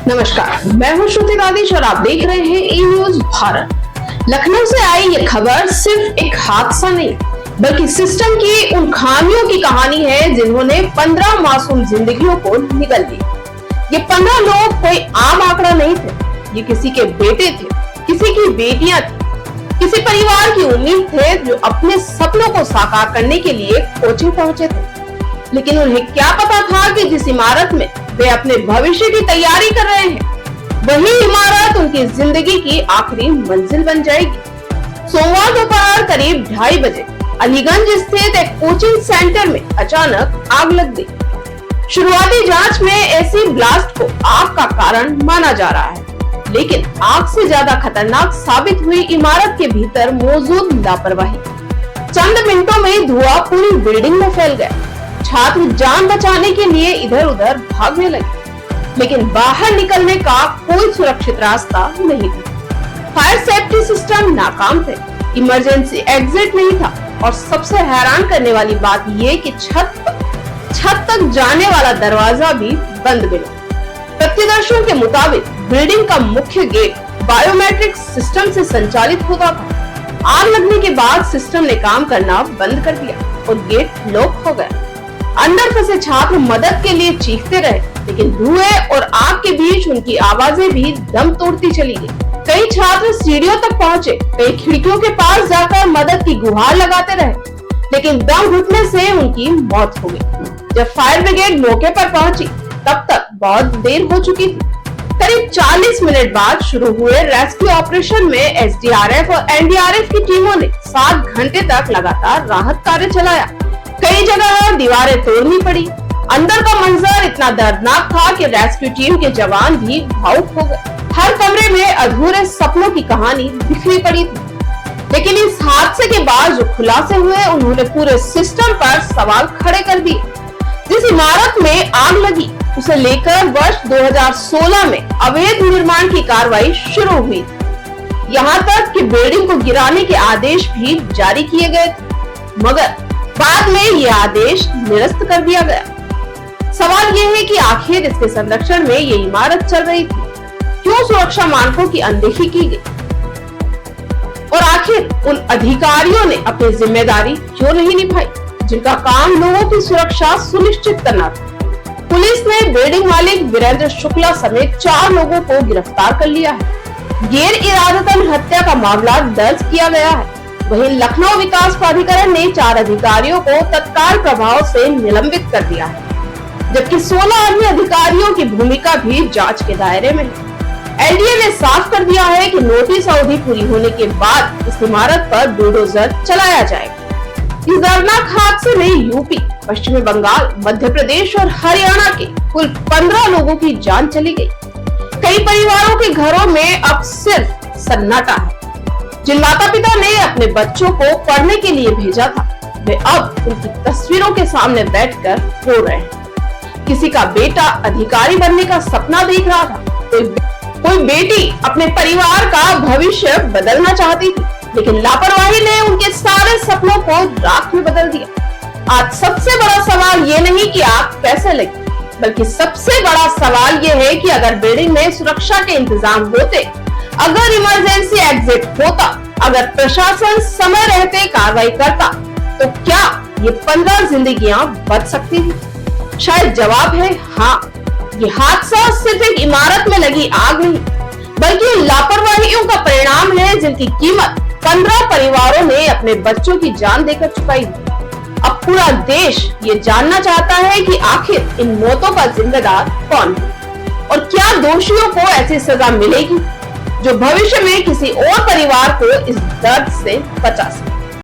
नमस्कार, मैं हूं श्रुति दादिश और आप देख रहे हैं ई न्यूज भारत। लखनऊ से आई ये खबर सिर्फ एक हादसा नहीं बल्कि सिस्टम की उन खामियों की कहानी है जिन्होंने 15 मासूम जिंदगियों को निगल दी। ये 15 लोग कोई आम आंकड़ा नहीं थे, ये किसी के बेटे थे, किसी की बेटियां थी, किसी परिवार की उम्मीद थे जो अपने सपनों को साकार करने के लिए कोचिंग पहुंचे थे। लेकिन उन्हें क्या पता था कि जिस इमारत में वे अपने भविष्य की तैयारी कर रहे हैं, वही इमारत उनकी जिंदगी की आखिरी मंजिल बन जाएगी। सोमवार दोपहर करीब 2:30 बजे अलीगंज स्थित एक कोचिंग सेंटर में अचानक आग लग गई। शुरुआती जांच में एसिड ब्लास्ट को आग का कारण माना जा रहा है, लेकिन आग से ज्यादा खतरनाक साबित हुई इमारत के भीतर मौजूद लापरवाही। चंद मिनटों में धुआं पूरी बिल्डिंग में फैल गया। छात्र जान बचाने के लिए इधर उधर भागने लगे, लेकिन बाहर निकलने का कोई सुरक्षित रास्ता नहीं था। फायर सेफ्टी सिस्टम नाकाम थे, इमरजेंसी एग्जिट नहीं था और सबसे हैरान करने वाली बात ये कि छत तक जाने वाला दरवाजा भी बंद मिला। प्रत्यक्षदर्शियों के मुताबिक बिल्डिंग का मुख्य गेट बायोमेट्रिक सिस्टम से संचालित होता था। आग लगने के बाद सिस्टम ने काम करना बंद कर दिया और गेट लॉक हो गया। अंदर फंसे छात्र मदद के लिए चीखते रहे, लेकिन धुएं और आग के बीच उनकी आवाजें भी दम तोड़ती चली गई। कई छात्र सीढ़ियों तक पहुंचे, कई खिड़कियों के पास जाकर मदद की गुहार लगाते रहे, लेकिन दम घुटने से उनकी मौत हो गई। जब फायर ब्रिगेड मौके पर पहुंची, तब तक बहुत देर हो चुकी थी। करीब 40 मिनट बाद शुरू हुए रेस्क्यू ऑपरेशन में एसडीआरएफ और एनडीआरएफ की टीमों ने 7 घंटे तक लगातार राहत कार्य चलाया। कई जगह दीवारें तोड़नी पड़ी। अंदर का मंजर इतना दर्दनाक था कि रेस्क्यू टीम के जवान भी भावुक हो गए। हर कमरे में अधूरे सपनों की कहानी बिखरी पड़ी थी। लेकिन इस हादसे के बाद जो खुलासे हुए, उन्होंने पूरे सिस्टम पर सवाल खड़े कर दिए। जिस इमारत में आग लगी, उसे लेकर वर्ष 2016 में अवैध निर्माण की कार्रवाई शुरू हुई। यहाँ तक कि बिल्डिंग को गिराने के आदेश भी जारी किए गए थे, मगर बाद में यह आदेश निरस्त कर दिया गया। सवाल यह है कि आखिर इसके संरक्षण में ये इमारत चल रही थी, क्यों सुरक्षा मानकों की अनदेखी की गई और आखिर उन अधिकारियों ने अपनी जिम्मेदारी क्यों नहीं निभाई जिनका काम लोगों की सुरक्षा सुनिश्चित करना था। पुलिस ने बिल्डिंग मालिक वीरेंद्र शुक्ला समेत 4 लोगों को गिरफ्तार कर लिया है। गैर इरादतन हत्या का मामला दर्ज किया गया है। वहीं लखनऊ विकास प्राधिकरण ने 4 अधिकारियों को तत्काल प्रभाव से निलंबित कर दिया है, जबकि 16 अन्य अधिकारियों की भूमिका भी जांच के दायरे में है। एलडीए ने साफ कर दिया है कि नोटिस अवधि पूरी होने के बाद इस इमारत पर बुलडोजर चलाया जाएगा। इस दर्दनाक हादसे में यूपी, पश्चिमी बंगाल, मध्य प्रदेश और हरियाणा के कुल 15 लोगों की जान चली गई। कई परिवारों के घरों में अब सिर्फ सन्नाटा है। जिन माता पिता ने अपने बच्चों को पढ़ने के लिए भेजा था, वे अब उनकी तस्वीरों के सामने बैठकर रो रहे हैं। किसी का बेटा अधिकारी बनने का सपना देख रहा था, कोई बेटी अपने परिवार का भविष्य बदलना चाहती थी, लेकिन लापरवाही ने उनके सारे सपनों को राख में बदल दिया। आज सबसे बड़ा सवाल ये नहीं कि आग कैसे लगी, बल्कि सबसे बड़ा सवाल ये है कि अगर बिल्डिंग में सुरक्षा के इंतजाम होते, अगर इमरजेंसी एग्जिट होता, अगर प्रशासन समय रहते कार्रवाई करता, तो क्या ये 15 जिंदगियां बच सकती थी? शायद जवाब है हाँ। ये हादसा सिर्फ एक इमारत में लगी आग नहीं, बल्कि लापरवाहियों का परिणाम है जिनकी कीमत 15 परिवारों ने अपने बच्चों की जान देकर चुकाई। अब पूरा देश ये जानना चाहता है कि आखिर इन मौतों का जिम्मेदार कौन है और क्या दोषियों को ऐसी सजा मिलेगी जो भविष्य में किसी और परिवार को इस दर्द से बचा सके।